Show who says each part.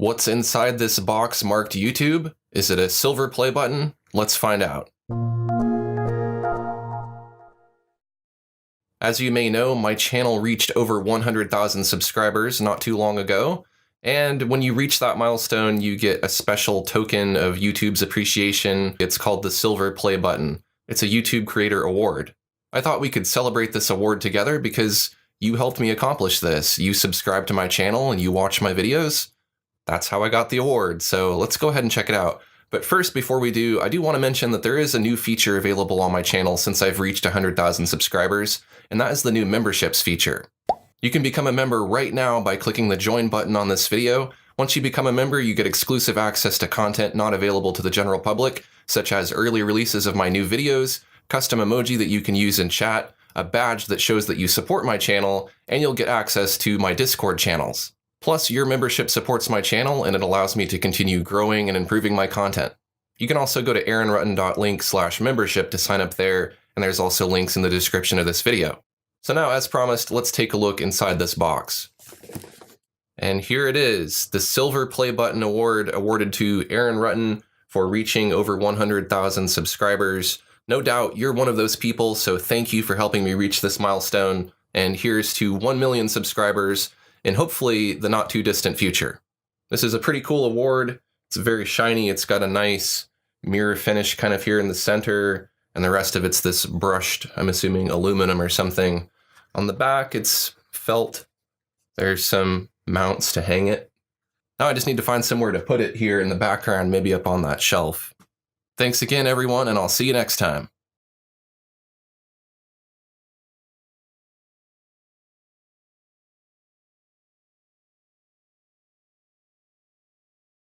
Speaker 1: What's inside this box marked YouTube? Is it a silver play button? Let's find out. As you may know, my channel reached over 100,000 subscribers not too long ago, and when you reach that milestone, you get a special token of YouTube's appreciation. It's called the Silver Play Button. It's a YouTube Creator Award. I thought we could celebrate this award together because you helped me accomplish this. You subscribe to my channel and you watch my videos. That's how I got the award, so let's go ahead and check it out. But first, before we do, I do want to mention that there is a new feature available on my channel since I've reached 100,000 subscribers, and that is the new memberships feature. You can become a member right now by clicking the join button on this video. Once you become a member, you get exclusive access to content not available to the general public, such as early releases of my new videos, custom emoji that you can use in chat, a badge that shows that you support my channel, and you'll get access to my Discord channels. Plus, your membership supports my channel and it allows me to continue growing and improving my content. You can also go to aaronrutten.link/membership to sign up there, and there's also links in the description of this video. So now, as promised, let's take a look inside this box. And here it is, the Silver Play Button Award awarded to Aaron Rutten for reaching over 100,000 subscribers. No doubt you're one of those people, so thank you for helping me reach this milestone. And here's to 1 million subscribers in hopefully the not too distant future. This is a pretty cool award. It's very shiny. It's got a nice mirror finish kind of here in the center, and the rest of it's this brushed, I'm assuming aluminum or something. On the back, it's felt. There's some mounts to hang it. Now I just need to find somewhere to put it here in the background, maybe up on that shelf. Thanks again, everyone, and I'll see you next time.